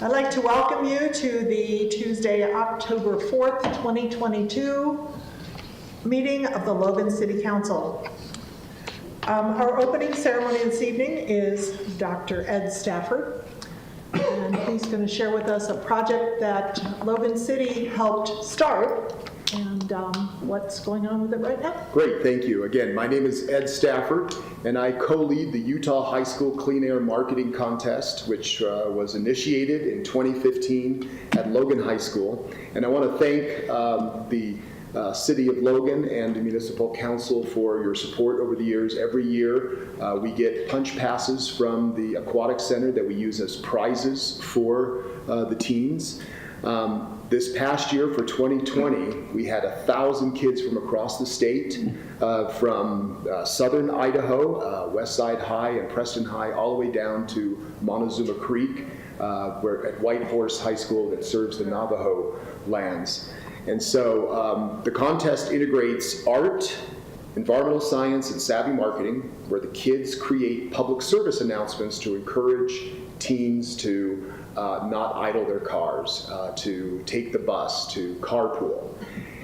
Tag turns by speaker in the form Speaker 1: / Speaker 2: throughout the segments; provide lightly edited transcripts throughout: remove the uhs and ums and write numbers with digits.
Speaker 1: I'd like to welcome you to the Tuesday, October 4th, 2022 meeting of the Logan City Council. Our opening ceremony this evening is Dr. Ed Stafford, and he's going to share with us a project that Logan City helped start and what's going on with it right now.
Speaker 2: Great, thank you. Again, my name is Ed Stafford, and I co-lead the Utah High School Clean Air Marketing Contest, which was initiated in 2015 at Logan High School. And I want to thank the City of Logan and the Municipal Council for your support over the years. Every year, we get punch passes from the Aquatic Center that we use as prizes for the teens. This past year for 2020, we had 1,000 kids from across the state, from southern Idaho, Westside High and Preston High, all the way down to Montezuma Creek, where at White Horse High School that serves the Navajo lands. And so the contest integrates art, environmental science, and savvy marketing, where the kids create public service announcements to encourage teens to not idle their cars, to take the bus, to carpool.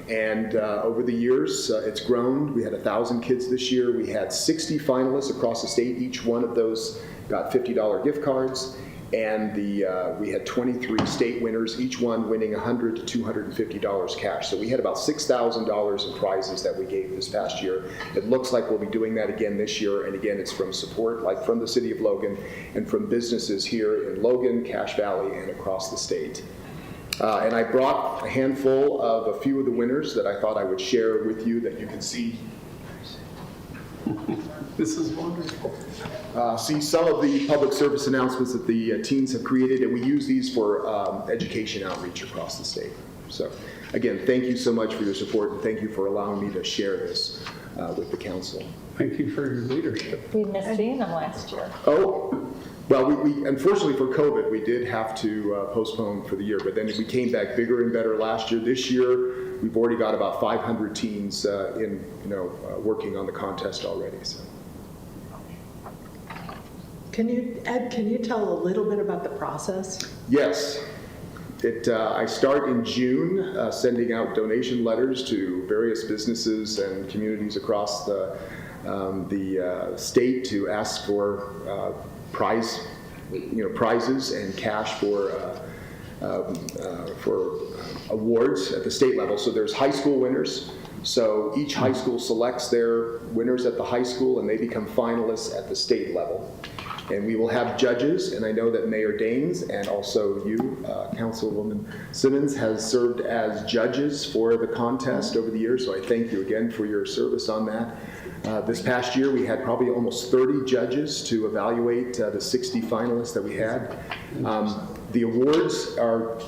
Speaker 2: And over the years, it's grown. We had 1,000 kids this year. We had 60 finalists across the state. Each one of those got $50 gift cards. And we had 23 state winners, each one winning $100 to $250 cash. So we had about $6,000 in prizes that we gave this past year. It looks like we'll be doing that again this year. And again, it's from support like from the City of Logan and from businesses here in Logan, Cache Valley, and across the state. And I brought a handful of a few of the winners that I thought I would share with you that you can see.
Speaker 3: This is wonderful.
Speaker 2: See some of the public service announcements that the teens have created, and we use these for education outreach across the state. So again, thank you so much for your support, and thank you for allowing me to share this with the council.
Speaker 3: Thank you for your leadership.
Speaker 4: We missed seeing them last year.
Speaker 2: Oh, well, we unfortunately for COVID, we did have to postpone for the year, but then we came back bigger and better last year. This year, we've already got about 500 teens working on the contest already. So.
Speaker 1: Ed, can you tell a little bit about the process?
Speaker 2: Yes. I start in June sending out donation letters to various businesses and communities across the state to ask for prizes and cash for awards at the state level. So there's high school winners. So each high school selects their winners at the high school, and they become finalists at the state level. And we will have judges, and I know that Mayor Daines and also you, Councilwoman Simmons, has served as judges for the contest over the years, so I thank you again for your service on that. This past year, we had probably almost 30 judges to evaluate the 60 finalists that we had. The awards are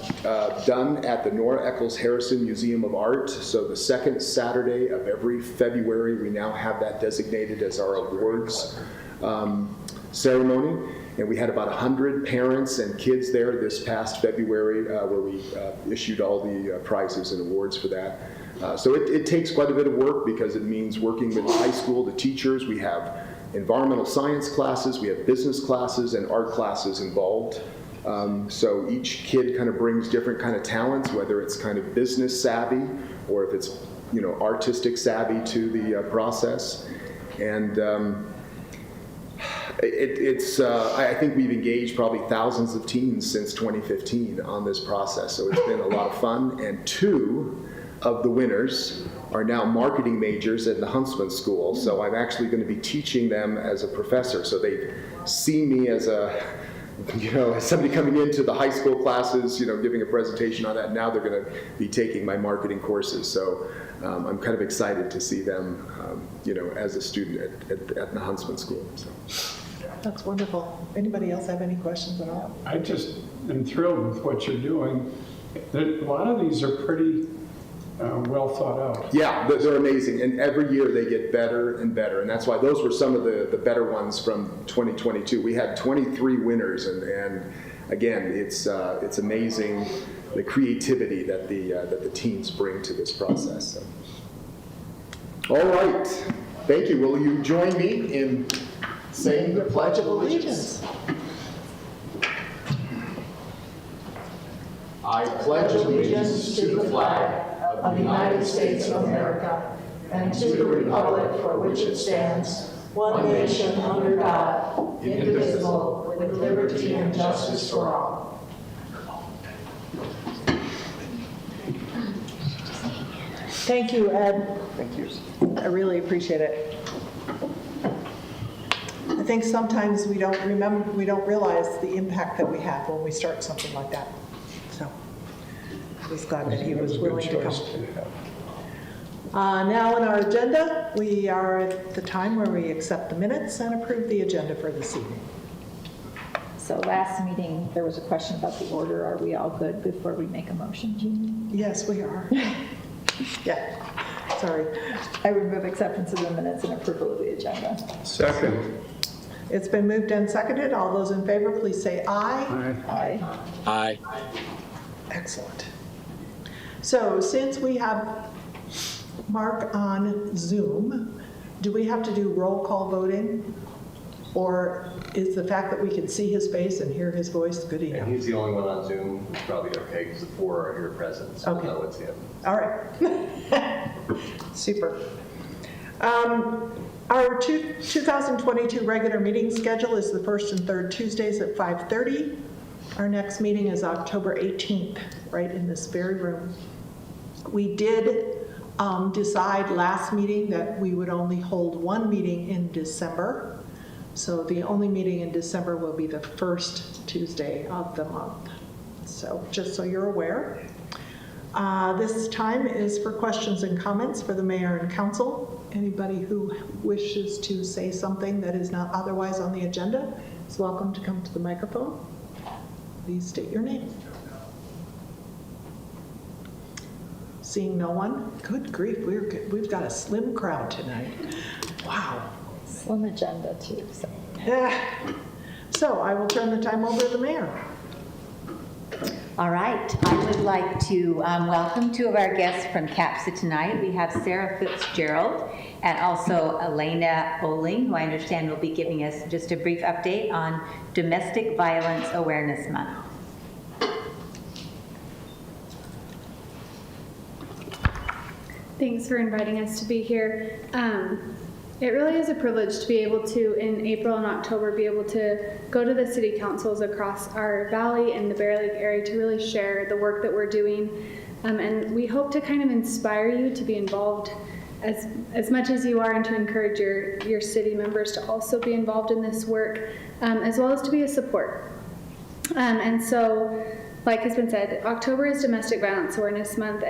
Speaker 2: done at the Nora Eccles Harrison Museum of Art, so the second Saturday of every February, we now have that designated as our awards ceremony, and we had about 100 parents and kids there this past February where we issued all the prizes and awards for that. So it takes quite a bit of work because it means working with the high school, the teachers. We have environmental science classes, we have business classes, and art classes involved. So each kid kind of brings different kind of talents, whether it's kind of business savvy or if it's artistic savvy to the process. And I think we've engaged probably thousands of teens since 2015 on this process, so it's been a lot of fun. And 2 of the winners are now marketing majors at the Huntsman School, so I'm actually going to be teaching them as a professor. So they see me as as somebody coming into the high school classes, giving a presentation on that. Now they're going to be taking my marketing courses. So I'm kind of excited to see them, as a student at the Huntsman School. So.
Speaker 1: That's wonderful. Anybody else have any questions at all?
Speaker 3: I just am thrilled with what you're doing. A lot of these are pretty well thought out.
Speaker 2: Yeah, they're amazing, and every year they get better and better, and that's why those were some of the better ones from 2022. We had 23 winners, and again, it's amazing the creativity that the teams bring to this process. So. All right, thank you. Will you join me in saying the Pledge of Allegiance? I pledge allegiance to the flag of the United States of America and to the republic for which it stands, one nation under God, indivisible, with liberty and justice for all.
Speaker 1: Thank you, Ed.
Speaker 2: Thank you.
Speaker 1: I really appreciate it. I think sometimes we don't realize the impact that we have when we start something like that. So I was glad that he was willing to come. Now on our agenda, we are at the time where we accept the minutes and approve the agenda for this evening.
Speaker 4: So last meeting, there was a question about the order. Are we all good before we make a motion, Jean?
Speaker 1: Yes, we are. Yeah, sorry.
Speaker 4: I would move acceptance of the minutes and approval of the agenda.
Speaker 3: Second.
Speaker 1: It's been moved and seconded. All those in favor, please say aye.
Speaker 3: Aye.
Speaker 4: Aye.
Speaker 5: Aye.
Speaker 1: Excellent. So since we have Mark on Zoom, do we have to do roll call voting? Or is the fact that we can see his face and hear his voice good
Speaker 6: And
Speaker 1: enough?
Speaker 6: he's the only one on Zoom. It's probably okay because the four are here present, so
Speaker 1: Okay.
Speaker 6: we'll know it's him.
Speaker 1: All right. Super. Our 2022 regular meeting schedule is the first and third Tuesdays at 5:30. Our next meeting is October 18th, right in this very room. We did decide last meeting that we would only hold one meeting in December. So the only meeting in December will be the first Tuesday of the month. So just so you're aware. This time is for questions and comments for the mayor and council. Anybody who wishes to say something that is not otherwise on the agenda is welcome to come to the microphone. Please state your name. Seeing no one? Good grief, we've got a slim crowd tonight. Wow.
Speaker 4: Slim agenda too, so.
Speaker 1: Yeah. So I will turn the time over to the mayor.
Speaker 7: All right, I would like to welcome two of our guests from CAPSA tonight. We have Sarah Fitzgerald and also Elena Oling, who I understand will be giving us just a brief update on Domestic Violence Awareness Month.
Speaker 8: Thanks for inviting us to be here. It really is a privilege to be able to, in April and October, be able to go to the city councils across our valley and the Bear Lake area to really share the work that we're doing. And we hope to kind of inspire you to be involved as much as you are, and to encourage your city members to also be involved in this work, as well as to be a support. And so, like has been said, October is Domestic Violence Awareness Month,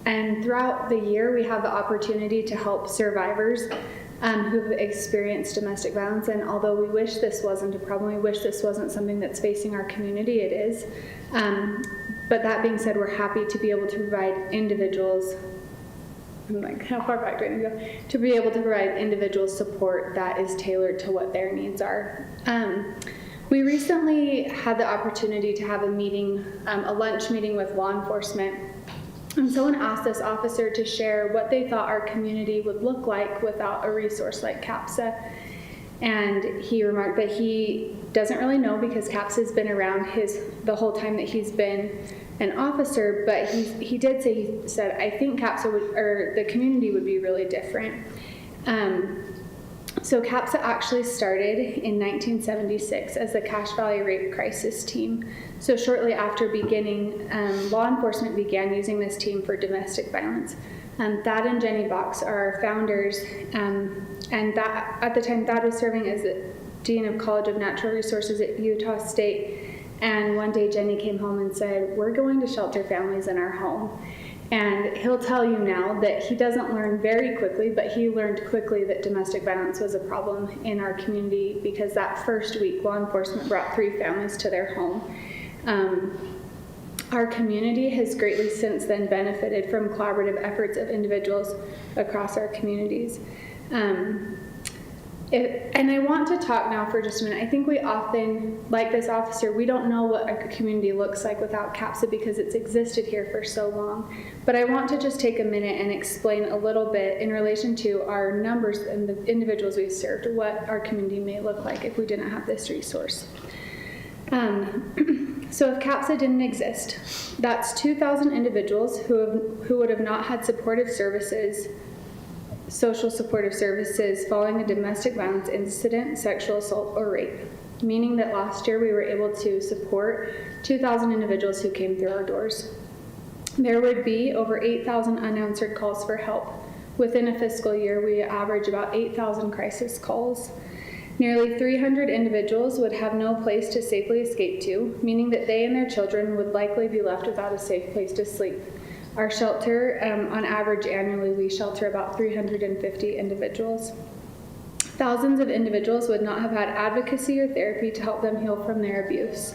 Speaker 8: and throughout the year, we have the opportunity to help survivors who've experienced domestic violence. And although we wish this wasn't a problem, we wish this wasn't something that's facing our community, it is. But that being said, we're happy to be able to provide individuals, I'm like, how far back do I need to go? To be able to provide individual support that is tailored to what their needs are. We recently had the opportunity to have a meeting, a lunch meeting with law enforcement. And someone asked this officer to share what they thought our community would look like without a resource like CAPSA. And he remarked that he doesn't really know because CAPSA's been around the whole time that he's been an officer, but he said, I think CAPSA or the community would be really different. So CAPSA actually started in 1976 as the Cache Valley Rape Crisis Team. So shortly after beginning, law enforcement began using this team for domestic violence. Thad and Jenny Box are our founders, and that, at the time, Thad was serving as the Dean of College of Natural Resources at Utah State. And one day Jenny came home and said, we're going to shelter families in our home. And he'll tell you now that he doesn't learn very quickly, but he learned quickly that domestic violence was a problem in our community, because that first week, law enforcement brought 3 families to their home. Our community has greatly since then benefited from collaborative efforts of individuals across our communities. And I want to talk now for just a minute. I think we often, like this officer, we don't know what a community looks like without CAPSA because it's existed here for so long. But I want to just take a minute and explain a little bit in relation to our numbers and the individuals we've served, what our community may look like if we didn't have this resource. So if CAPSA didn't exist, that's 2,000 individuals who would have not had supportive services, social supportive services following a domestic violence incident, sexual assault, or rape. Meaning that last year we were able to support 2,000 individuals who came through our doors. There would be over 8,000 unanswered calls for help. Within a fiscal year, we average about 8,000 crisis calls. Nearly 300 individuals would have no place to safely escape to, meaning that they and their children would likely be left without a safe place to sleep. Our shelter, on average annually, we shelter about 350 individuals. Thousands of individuals would not have had advocacy or therapy to help them heal from their abuse.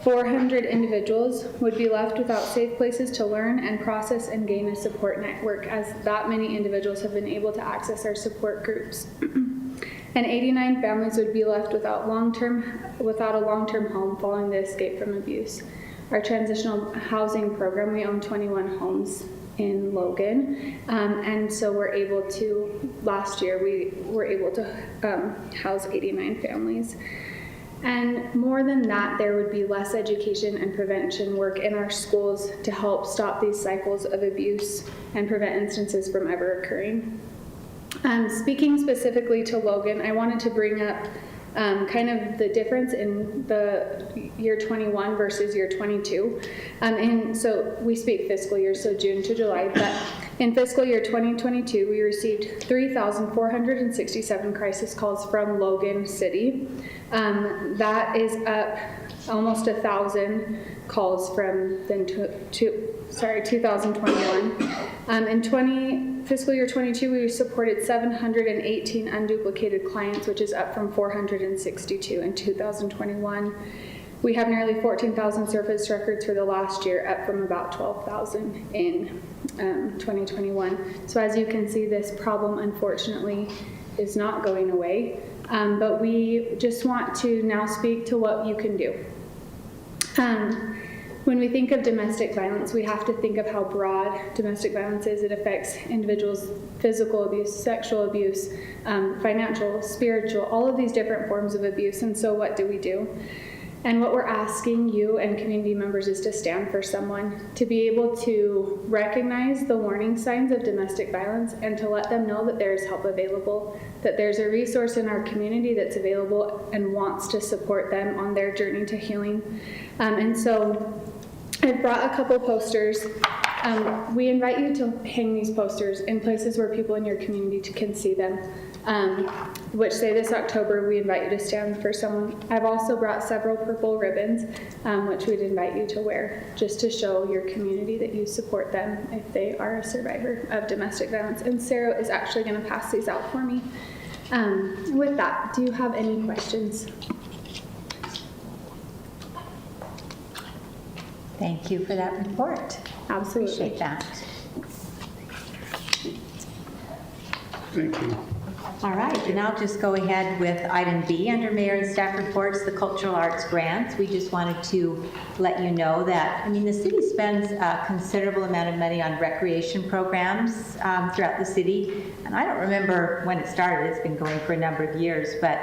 Speaker 8: 400 individuals would be left without safe places to learn and process and gain a support network, as that many individuals have been able to access our support groups. And 89 families would be left without a long-term home following the escape from abuse. Our transitional housing program, we own 21 homes in Logan, and so last year we were able to house 89 families. And more than that, there would be less education and prevention work in our schools to help stop these cycles of abuse and prevent instances from ever occurring. Speaking specifically to Logan, I wanted to bring up kind of the difference in the year 21 versus year 22. And so we speak fiscal year, so June to July, but in fiscal year 2022, we received 3,467 crisis calls from Logan City. That is up almost 1,000 calls from 2021. In fiscal year 22, we supported 718 unduplicated clients, which is up from 462 in 2021. We have nearly 14,000 service records for the last year, up from about 12,000 in 2021. So as you can see, this problem unfortunately is not going away, but we just want to now speak to what you can do. When we think of domestic violence, we have to think of how broad domestic violence is. It affects individuals' physical abuse, sexual abuse, financial, spiritual, all of these different forms of abuse. And so what do we do? And what we're asking you and community members is to stand for someone, to be able to recognize the warning signs of domestic violence and to let them know that there's help available, that there's a resource in our community that's available and wants to support them on their journey to healing. And so I've brought a couple posters. We invite you to hang these posters in places where people in your community can see them, which say this October, we invite you to stand for someone. I've also brought several purple ribbons, which we'd invite you to wear just to show your community that you support them if they are a survivor of domestic violence. And Sarah is actually going to pass these out for me. With that, do you have any questions?
Speaker 7: Thank you for that report.
Speaker 8: Absolutely.
Speaker 7: Appreciate that.
Speaker 3: Thank you.
Speaker 7: All right, and I'll just go ahead with item B under Mayor and Staff Reports, the Cultural Arts Grants. We just wanted to let you know that, the city spends a considerable amount of money on recreation programs throughout the city. And I don't remember when it started, it's been going for a number of years, but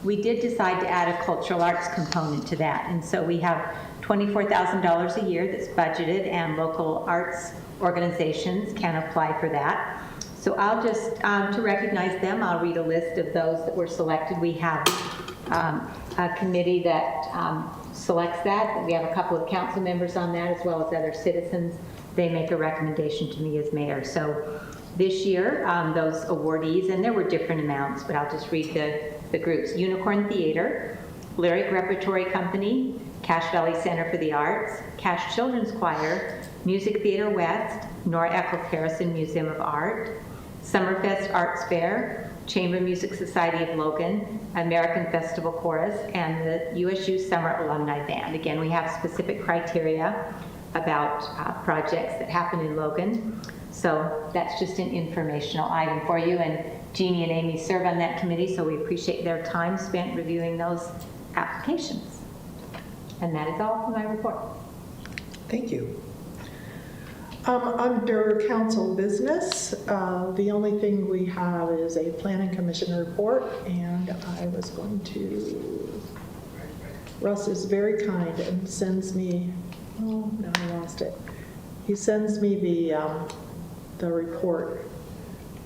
Speaker 7: we did decide to add a cultural arts component to that. And so we have $24,000 a year that's budgeted, and local arts organizations can apply for that. So I'll just, to recognize them, I'll read a list of those that were selected. We have a committee that selects that. We have a couple of council members on that, as well as other citizens. They make a recommendation to me as mayor. So this year, those awardees, and there were different amounts, but I'll just read the groups. Unicorn Theater, Lyric Repertory Company, Cache Valley Center for the Arts, Cache Children's Choir, Music Theater West, Nora Eccles Harrison Museum of Art, Summerfest Arts Fair, Chamber Music Society of Logan, American Festival Chorus, and the USU Summer Alumni Band. Again, we have specific criteria about projects that happen in Logan. So that's just an informational item for you. And Jeannie and Amy serve on that committee, so we appreciate their time spent reviewing those applications. And that is all for my report.
Speaker 1: Thank you. Under council business, the only thing we have is a planning commission report, and I was going to Russ is very kind and sends me, oh, now I lost it. He sends me the report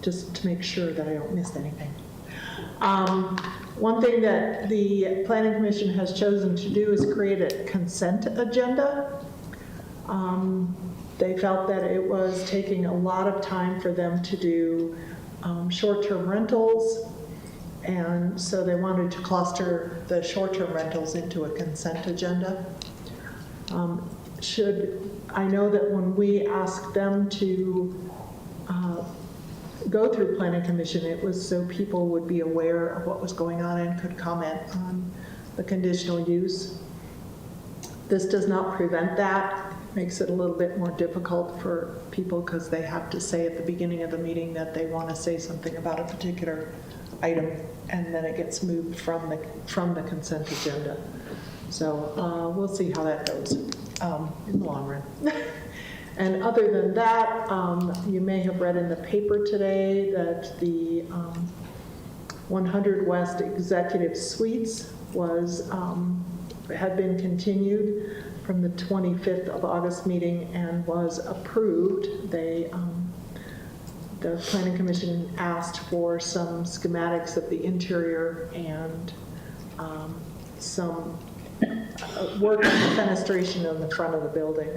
Speaker 1: just to make sure that I don't miss anything. One thing that the Planning Commission has chosen to do is create a consent agenda. They felt that it was taking a lot of time for them to do short-term rentals, and so they wanted to cluster the short-term rentals into a consent agenda. I know that when we asked them to go through Planning Commission, it was so people would be aware of what was going on and could comment on the conditional use. This does not prevent that. It makes it a little bit more difficult for people because they have to say at the beginning of the meeting that they want to say something about a particular item, and then it gets moved from the consent agenda. So we'll see how that goes in the long run. And other than that, you may have read in the paper today that the 100 West Executive Suites had been continued from the 25th of August meeting and was approved. The Planning Commission asked for some schematics of the interior and some work on the fenestration on the front of the building.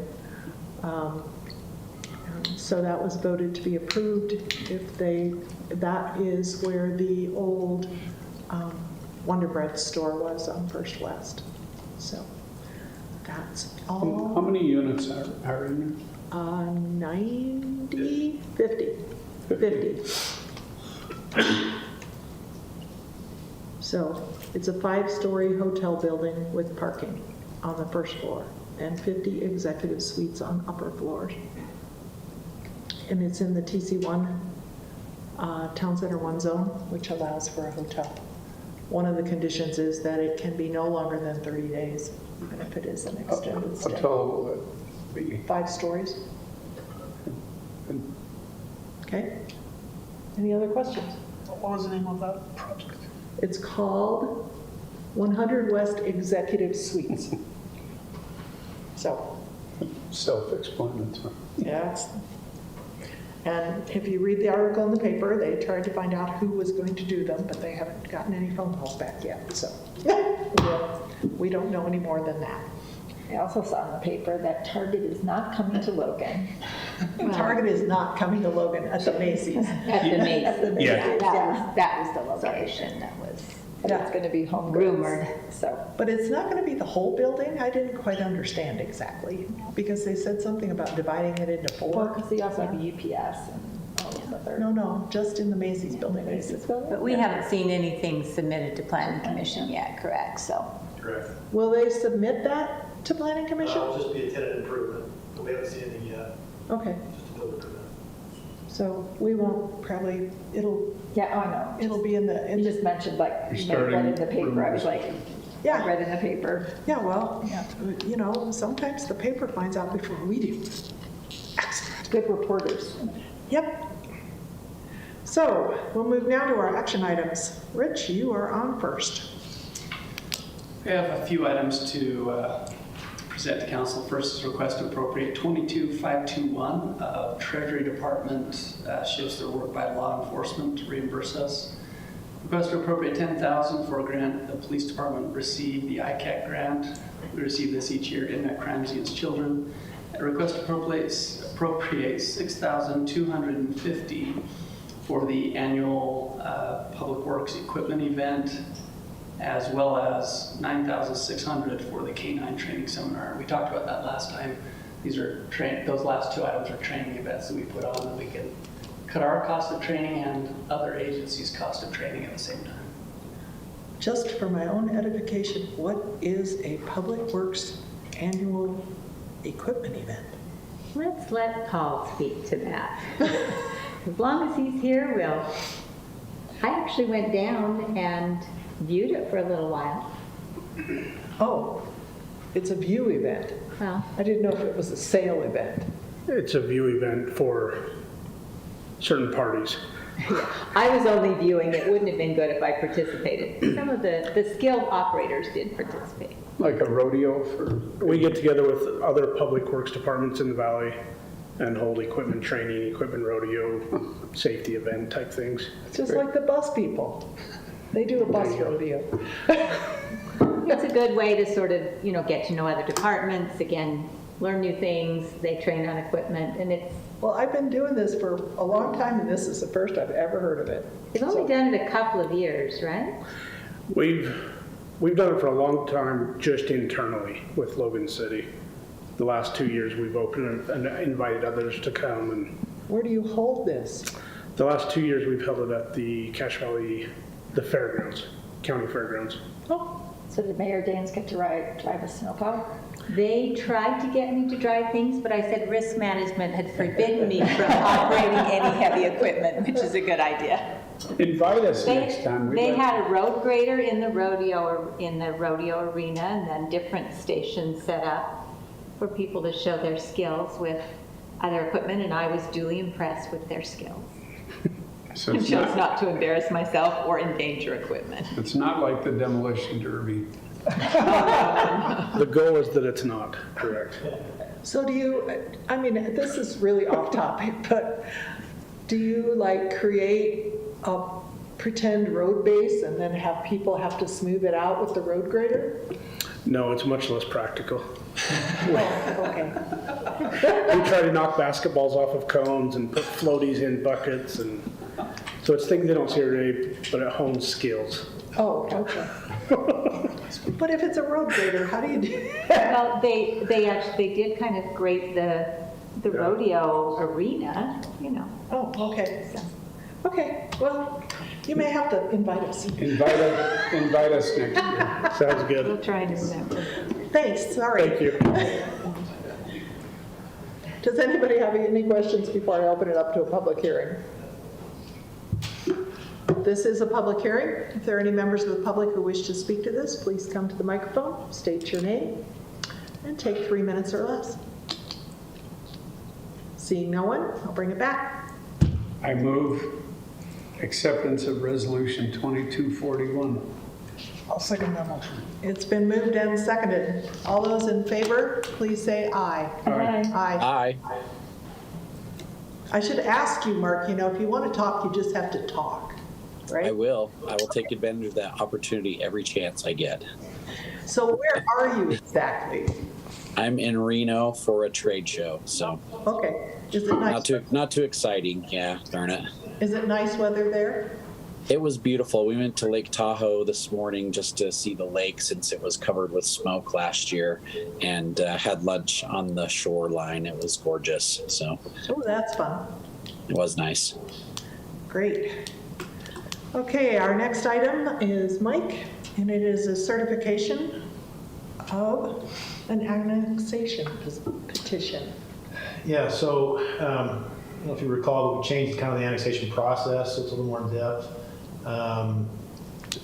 Speaker 1: So that was voted to be approved. That is where the old Wonder Bread store was on First West. So that's all.
Speaker 3: How many units are in
Speaker 1: 90, 50. So it's a 5-story hotel building with parking on the first floor and 50 executive suites on upper floors. And it's in the TC1 Town Center 1 zone, which allows for a hotel. One of the conditions is that it can be no longer than 30 days, even if it is an extended stay.
Speaker 3: How tall will it be?
Speaker 1: 5 stories. Okay. Any other questions?
Speaker 5: What was the name of that project?
Speaker 1: It's called 100 West Executive Suites. So,
Speaker 3: Self-explanatory.
Speaker 1: yeah, and if you read the article in the paper, they tried to find out who was going to do them, but they haven't gotten any phone calls back yet, so we don't know any more than that.
Speaker 4: I also saw in the paper that Target is not coming to Logan.
Speaker 1: Target is not coming to Logan at the Macy's.
Speaker 7: At the Macy's.
Speaker 4: At the Macy's,
Speaker 7: Yeah, that was the
Speaker 4: Sorry.
Speaker 7: location that was
Speaker 4: But it's going to be home goods,
Speaker 7: rumored.
Speaker 4: so.
Speaker 1: But it's not going to be the whole building. I didn't quite understand exactly, because they said something about dividing it into 4.
Speaker 4: Well, because they also have UPS and all those other.
Speaker 1: No, just in the Macy's building.
Speaker 4: Macy's building?
Speaker 7: But we haven't seen anything submitted to Planning Commission yet, correct? So,
Speaker 5: Correct.
Speaker 1: Will they submit that to Planning Commission?
Speaker 5: It'll just be a tenant improvement, but we haven't seen anything yet,
Speaker 1: Okay,
Speaker 5: just a building permit.
Speaker 1: so we won't probably, it'll
Speaker 4: Yeah, oh, I know.
Speaker 1: be in
Speaker 4: You
Speaker 1: the,
Speaker 4: just mentioned like, you know,
Speaker 3: Starting
Speaker 4: read in the paper, I was like, I
Speaker 1: yeah,
Speaker 4: read in the paper.
Speaker 1: yeah, well,
Speaker 4: Yeah.
Speaker 1: you know, sometimes the paper finds out before we do. Excellent.
Speaker 4: Good reporters.
Speaker 1: Yep. So we'll move now to our action items. Rich, you are on first.
Speaker 9: We have a few items to present to council. First is request to appropriate 22,521 of Treasury Department shifts their work by law enforcement to reimburse us. Request to appropriate 10,000 for a grant the police department received, the ICAC grant. We receive this each year, Internet Crimes Against Children. A request to appropriate 6,250 for the annual Public Works equipment event, as well as 9,600 for the K-9 training seminar. We talked about that last time. Those last two items are training events that we put on, that we can cut our cost of training and other agencies' cost of training at the same time.
Speaker 1: Just for my own edification, what is a Public Works annual equipment event?
Speaker 7: let's let Paul speak to that. As long as he's here, we'll. I actually went down and viewed it for a little while.
Speaker 1: Oh, it's a view event.
Speaker 7: Well,
Speaker 1: I didn't know if it was a sale event.
Speaker 10: It's a view event for certain parties.
Speaker 7: I was only viewing. It wouldn't have been good if I participated. Some of the skilled operators did participate.
Speaker 3: Like a rodeo for,
Speaker 10: We get together with other public works departments in the valley and hold equipment training, equipment rodeo, safety event type things.
Speaker 1: Just like the bus people. They do a bus rodeo.
Speaker 7: It's a good way to sort of, get to know other departments, again, learn new things. They train on equipment, and it's,
Speaker 1: Well, I've been doing this for a long time, and this is the first I've ever heard of it.
Speaker 7: they've only done it a couple of years, right?
Speaker 10: We've done it for a long time just internally with Logan City. The last 2 years, we've opened and invited others to come. And
Speaker 1: Where do you hold this?
Speaker 10: the last 2 years, we've held it at the Cache Valley, the fairgrounds, county fairgrounds.
Speaker 1: Oh,
Speaker 4: So did Mayor Danes get to drive a snowplow?
Speaker 7: They tried to get me to drive things, but I said risk management had forbidden me from operating any heavy equipment, which is a good idea.
Speaker 3: invite us next time.
Speaker 7: They had a road grader in the rodeo arena, and then different stations set up for people to show their skills with other equipment, and I was duly impressed with their skills.
Speaker 3: So
Speaker 7: And
Speaker 3: it's
Speaker 7: chose
Speaker 3: not,
Speaker 7: not to embarrass myself or endanger equipment.
Speaker 3: it's not like the demolition derby.
Speaker 10: The goal is that it's not, correct?
Speaker 1: so do you, I mean, this is really off topic, but do you like create a pretend road base and then have people have to smooth it out with the road grader?
Speaker 10: No, it's much less practical.
Speaker 1: Okay.
Speaker 10: We try to knock basketballs off of cones and put floaties in buckets, and so it's things they don't see every day, but it hones skills.
Speaker 1: Oh, okay. But if it's a road grader, how do you do?
Speaker 7: Well, they did kind of grate the rodeo arena,
Speaker 1: Oh, okay. Okay, well, you may have to invite us.
Speaker 3: Invite us next year.
Speaker 10: Sounds good.
Speaker 7: We'll try and remember.
Speaker 1: Thanks, sorry.
Speaker 10: Thank you.
Speaker 1: Does anybody have any questions before I open it up to a public hearing? This is a public hearing. If there are any members of the public who wish to speak to this, please come to the microphone, state your name, and take 3 minutes or less. Seeing no one, I'll bring it back.
Speaker 3: I move acceptance of resolution 2241.
Speaker 5: I'll second that motion.
Speaker 1: It's been moved and seconded. All those in favor, please say aye. Aye.
Speaker 11: Aye.
Speaker 1: I should ask you, Mark, if you want to talk, you just have to talk, right?
Speaker 11: I will take advantage of that opportunity every chance I get.
Speaker 1: So where are you exactly?
Speaker 11: I'm in Reno for a trade show, so
Speaker 1: Okay. Is it nice?
Speaker 11: not too exciting. Yeah, darn it.
Speaker 1: Is it nice weather there?
Speaker 11: It was beautiful. We went to Lake Tahoe this morning just to see the lake since it was covered with smoke last year, and had lunch on the shoreline. It was gorgeous, so
Speaker 1: Oh, that's fun.
Speaker 11: it was nice.
Speaker 1: Great. Okay, our next item is Mike, and it is a certification of an annexation petition.
Speaker 5: Yeah, so, I don't know if you recall, but we changed kind of the annexation process, so it's a little more in depth.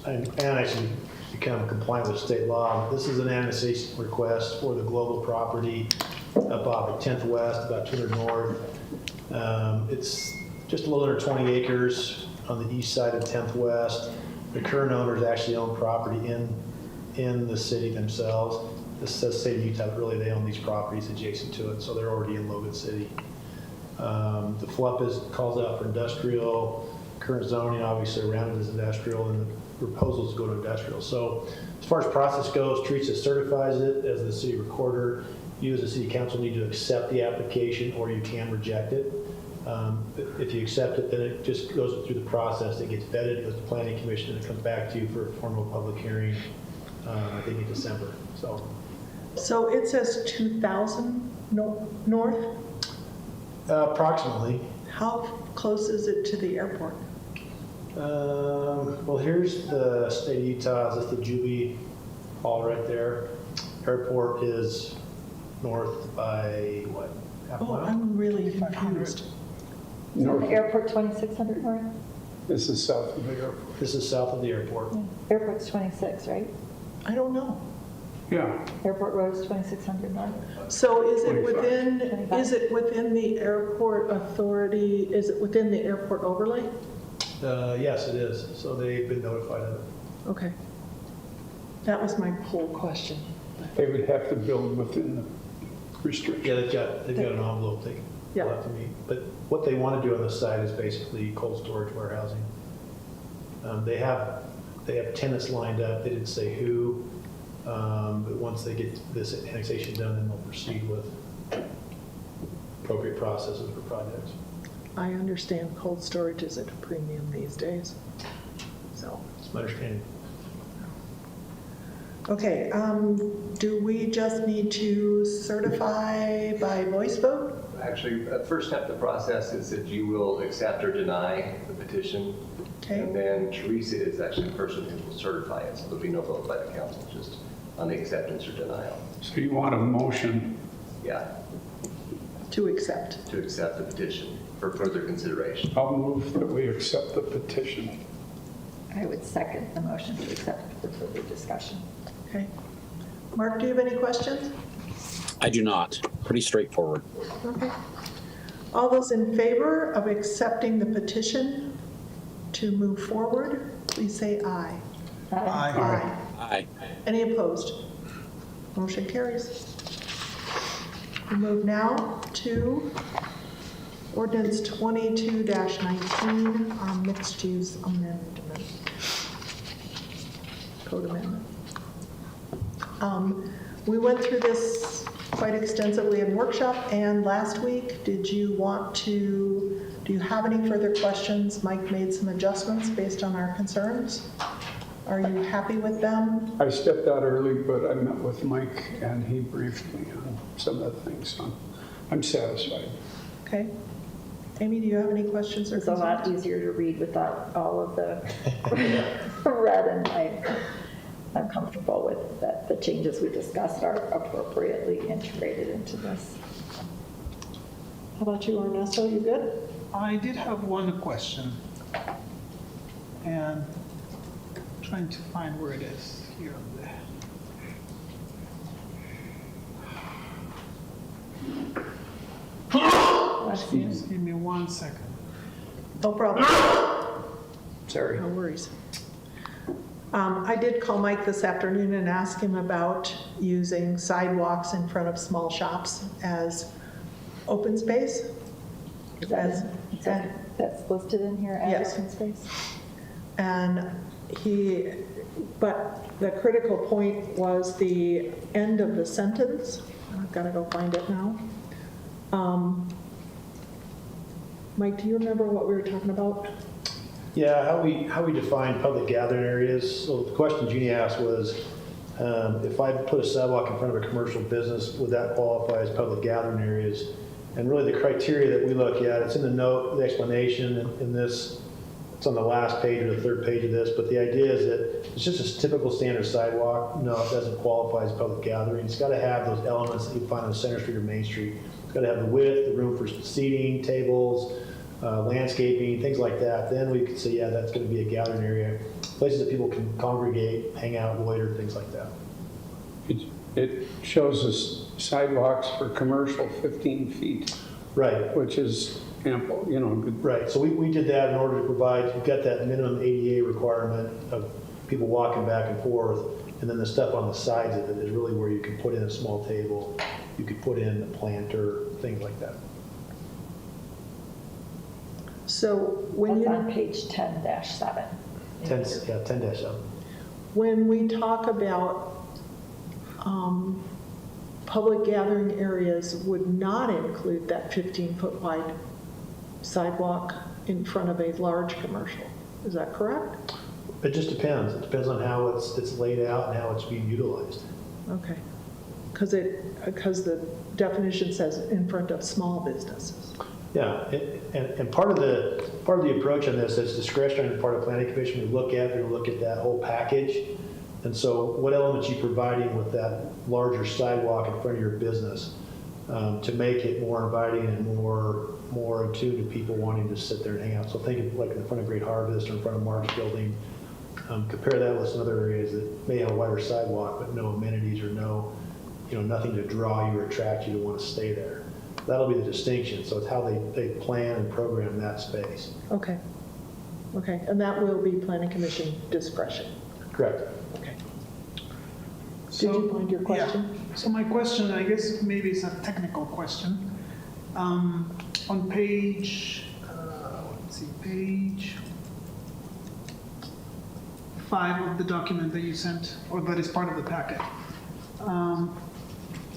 Speaker 5: And annexing become compliant with state law. This is an annexation request for the global property up off of 10th West, about 200 North. It's just a little under 20 acres on the east side of 10th West. The current owners actually own property in the city themselves. This says state of Utah, but really they own these properties adjacent to it, so they're already in Logan City. The FLUP calls out for industrial. Current zoning obviously around it is industrial, and the proposals go to industrial. So as far as process goes, treats it, certifies it as the city recorder. You as the city council need to accept the application, or you can reject it. If you accept it, then it just goes through the process. It gets vetted, it goes to planning commission, and it comes back to you for a formal public hearing, I think in December.
Speaker 1: So it says 2,000 north?
Speaker 5: Approximately.
Speaker 1: How close is it to the airport?
Speaker 5: Well, here's the state of Utah. This is the Jubilee Hall right there. Airport is north by, what, half a
Speaker 1: Oh,
Speaker 5: mile?
Speaker 1: I'm really confused.
Speaker 3: North,
Speaker 4: The airport 2600 north?
Speaker 3: this is south of the airport.
Speaker 5: This is south of the airport.
Speaker 4: Airport's 26, right?
Speaker 1: I don't know.
Speaker 3: Yeah,
Speaker 4: Airport Road's 2600 north?
Speaker 1: So is it
Speaker 4: 25.
Speaker 1: within the airport authority, is it within the airport overlay?
Speaker 5: Yes, it is. So they've been notified of it.
Speaker 1: Okay. That was my whole question.
Speaker 3: They would have to build within the restriction.
Speaker 5: Yeah, they've got an envelope they
Speaker 1: Yeah.
Speaker 5: will have to meet. But what they want to do on the site is basically cold storage warehousing. They have tenants lined up. They didn't say who. But once they get this annexation done, then they'll proceed with appropriate processes for projects.
Speaker 1: I understand cold storage is at a premium these days. So,
Speaker 5: That's my understanding.
Speaker 1: okay, do we just need to certify by voice vote?
Speaker 6: Actually, the first step of the process is that you will accept or deny the petition.
Speaker 1: Okay.
Speaker 6: And then Teresa is actually the person who will certify it, so there'll be no vote by the council, just on the acceptance or denial.
Speaker 3: So you want a motion?
Speaker 6: Yeah,
Speaker 1: To accept.
Speaker 6: to accept the petition for further consideration.
Speaker 3: I'll move that we accept the petition.
Speaker 4: I would second the motion to accept for further discussion.
Speaker 1: Okay. Mark, do you have any questions?
Speaker 11: I do not. Pretty straightforward.
Speaker 1: Okay. All those in favor of accepting the petition to move forward, please say aye. Aye.
Speaker 11: Aye.
Speaker 1: Any opposed? Motion carries. We move now to ordinance 22-19, mixed-use amendment, code amendment. We went through this quite extensively in workshop and last week. Do you have any further questions? Mike made some adjustments based on our concerns. Are you happy with them?
Speaker 3: I stepped out early, but I met with Mike and he briefed me on some of the things. So I'm satisfied.
Speaker 1: Okay. Amy, do you have any questions or
Speaker 4: It's a lot
Speaker 1: concerns?
Speaker 4: easier to read without all of the red, and I'm comfortable with that. The changes we discussed are appropriately integrated into this.
Speaker 1: How about you, Ernesto? You good?
Speaker 12: I did have one question, and trying to find where it is here and there. Just give me 1 second.
Speaker 1: No problem.
Speaker 3: Sorry.
Speaker 1: No worries. I did call Mike this afternoon and ask him about using sidewalks in front of small shops as open space.
Speaker 4: That's listed in here as
Speaker 1: Yes.
Speaker 4: open space?
Speaker 1: And but the critical point was the end of the sentence. I've got to go find it now. Mike, do you remember what we were talking about?
Speaker 5: Yeah, how we define public gathering areas. So the question Jeannie asked was, if I put a sidewalk in front of a commercial business, would that qualify as public gathering areas? And really the criteria that we look at, it's in the note, the explanation in this, it's on the last page or the third page of this, but the idea is that it's just a typical standard sidewalk. No, it doesn't qualify as public gathering. It's got to have those elements that you find on Center Street or Main Street. It's got to have the width, the room for seating, tables, landscaping, things like that. Then we could say, yeah, that's going to be a gathering area. Places that people can congregate, hang out, loiter, things like that.
Speaker 3: It shows us sidewalks for commercial 15 feet,
Speaker 5: Right.
Speaker 3: which is ample, good.
Speaker 5: Right, so we did that in order to provide, you've got that minimum ADA requirement of people walking back and forth, and then the stuff on the sides of it is really where you can put in a small table, you could put in a planter, things like that.
Speaker 1: So when
Speaker 4: That's
Speaker 1: you,
Speaker 4: on page 10-7.
Speaker 5: 10-7.
Speaker 1: when we talk about public gathering areas would not include that 15-foot wide sidewalk in front of a large commercial. Is that correct?
Speaker 5: It just depends. It depends on how it's laid out and how it's being utilized.
Speaker 1: Okay. Because the definition says in front of small businesses.
Speaker 5: Yeah, and part of the approach on this is discretionary part of the planning commission. We look at that whole package. And so what elements are you providing with that larger sidewalk in front of your business to make it more inviting and more in tune to people wanting to sit there and hang out? So think of like in front of Great Harvest or in front of Mark's building. Compare that with some other areas that may have a wider sidewalk but no amenities or nothing to draw you or attract you to want to stay there. That'll be the distinction. So it's how they plan and program that space.
Speaker 1: Okay. Okay, and that will be planning commission discretion.
Speaker 5: Correct.
Speaker 1: Okay. Did you find your question?
Speaker 10: Yeah. So my question, I guess maybe it's a technical question. On page, let's see, page 5 of the document that you sent, or that is part of the packet.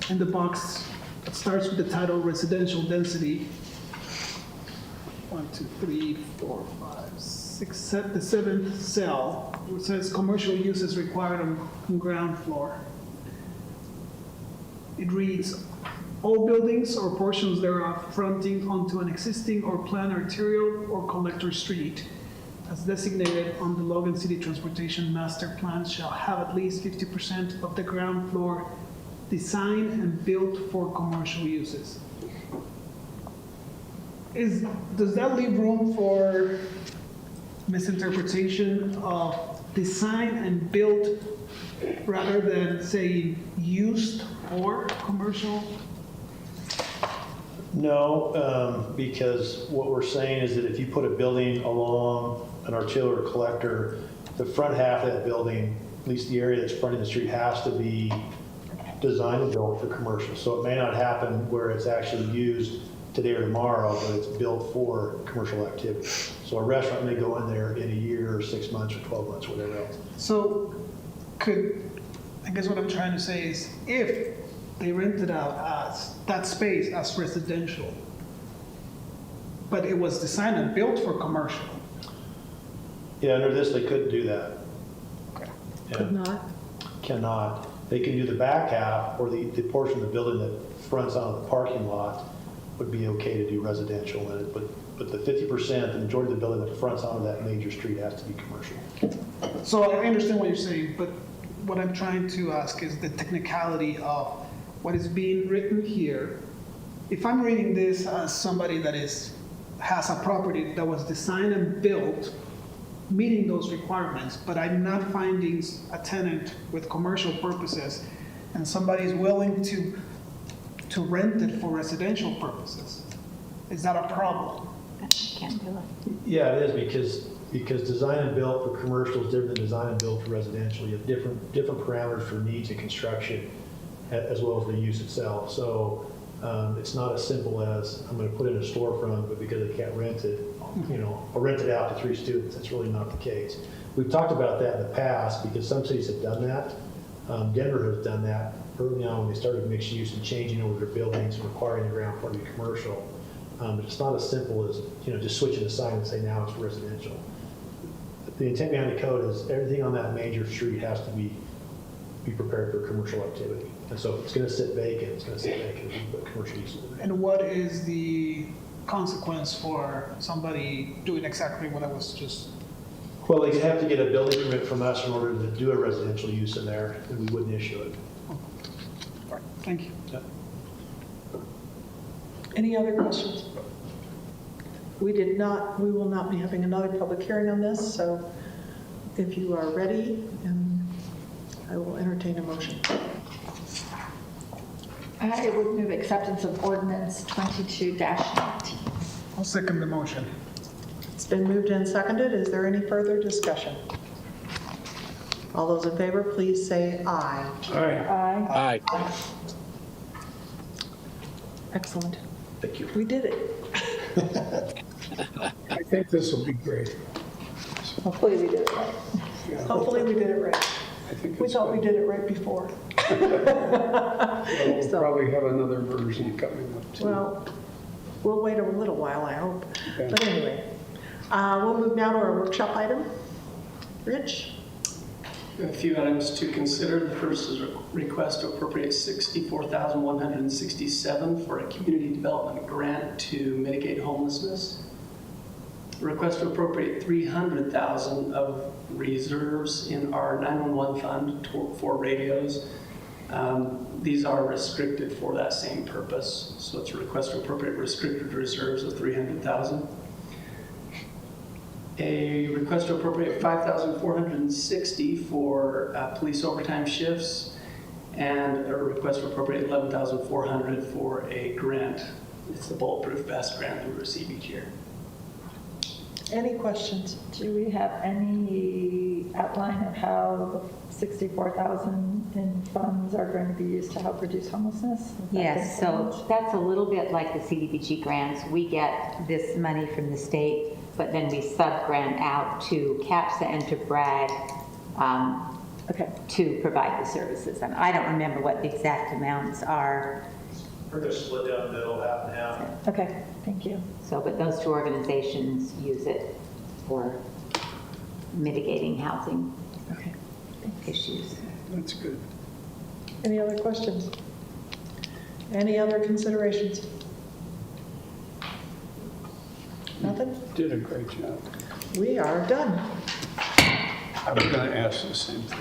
Speaker 10: In the box, it starts with the title residential density. 1, 2, 3, 4, 5, 6, the 7th cell, which says commercial uses required on ground floor. It reads, all buildings or portions thereof fronting onto an existing or planned arterial or collector street as designated on the Logan City Transportation Master Plan shall have at least 50% of the ground floor designed and built for commercial uses. Does that leave room for misinterpretation of design and built rather than saying used or commercial?
Speaker 5: No, because what we're saying is that if you put a building along an arterial or collector, the front half of that building, at least the area that's fronting the street, has to be designed and built for commercial. So it may not happen where it's actually used today or tomorrow, but it's built for commercial activity. So a restaurant may go in there in a year or 6 months or 12 months, whatever else.
Speaker 10: So I guess what I'm trying to say is if they rented out as that space as residential, but it was designed and built for commercial.
Speaker 5: Yeah, under this, they couldn't do that.
Speaker 10: Okay.
Speaker 5: Yeah.
Speaker 1: Could not?
Speaker 5: Cannot. They can do the back half or the portion of the building that fronts onto the parking lot would be okay to do residential in it, but the 50%, the majority of the building that fronts onto that major street has to be commercial.
Speaker 10: So I understand what you're saying, but what I'm trying to ask is the technicality of what is being written here. If I'm reading this as somebody that has a property that was designed and built meeting those requirements, but I'm not finding a tenant with commercial purposes, and somebody is willing to rent it for residential purposes, is that a problem?
Speaker 7: Can't do it.
Speaker 5: Yeah, it is because design and built for commercial is different than design and built for residential. You have different parameters for needs and construction as well as the use itself. So it's not as simple as I'm going to put in a storefront, but because I can't rent it, I'll rent it out to 3 students. That's really not the case. We've talked about that in the past because some cities have done that. Denver has done that early on when they started mixed use and changing over their buildings and requiring the ground floor to be commercial. But it's not as simple as just switching the sign and say now it's residential. The intent behind the code is everything on that major street has to be prepared for commercial activity. And so if it's going to sit vacant, it's going to sit vacant if you put commercial use in it.
Speaker 10: And what is the consequence for somebody doing exactly what I was just?
Speaker 5: Well, they have to get a building permit from us in order to do a residential use in there, and we wouldn't issue it.
Speaker 10: All right, thank you.
Speaker 5: Yep.
Speaker 1: Any other questions? We will not be having another public hearing on this, so if you are ready, I will entertain a motion.
Speaker 4: I would move acceptance of ordinance 22-19.
Speaker 10: I'll second the motion.
Speaker 1: It's been moved and seconded. Is there any further discussion? All those in favor, please say aye.
Speaker 4: Aye.
Speaker 11: Aye.
Speaker 1: Excellent.
Speaker 5: Thank you.
Speaker 1: We did it.
Speaker 3: I think this will be great.
Speaker 4: Hopefully we did it right.
Speaker 3: Yeah,
Speaker 1: Hopefully we did it right.
Speaker 3: I think
Speaker 1: We
Speaker 3: it's
Speaker 1: thought we
Speaker 3: good.
Speaker 1: did it right before.
Speaker 3: We'll
Speaker 1: So-
Speaker 3: probably have another version coming up too.
Speaker 1: Well, we'll wait a little while, I hope.
Speaker 3: Okay.
Speaker 1: But anyway, we'll move now to our workshop item. Rich?
Speaker 9: A few items to consider. The first is a request to appropriate $64,167 for a community development grant to mitigate homelessness. A request to appropriate $300,000 of reserves in our 911 fund for radios. These are restricted for that same purpose. So it's a request to appropriate restricted reserves of $300,000. A request to appropriate $5,460 for police overtime shifts, and a request to appropriate $11,400 for a grant. It's the Bulletproof Vest grant that we receive each year.
Speaker 1: Any questions?
Speaker 4: Do we have any outline of how the 64,000 in funds are going to be used to help reduce homelessness? Has that been
Speaker 7: Yes, so
Speaker 4: planned?
Speaker 7: that's a little bit like the CDBG grants. We get this money from the state, but then we sub-grant out to CAPSA and to BRAG
Speaker 4: Okay,
Speaker 7: to provide the services. And I don't remember what the exact amounts are.
Speaker 5: We're going to split down the middle, half and half.
Speaker 4: okay, thank you.
Speaker 7: So, but those two organizations use it for mitigating housing
Speaker 4: Okay.
Speaker 7: issues.
Speaker 10: That's good.
Speaker 1: Any other questions? Any other considerations? Nothing?
Speaker 3: Did a great job.
Speaker 1: We are done.
Speaker 3: I was going to ask the same thing.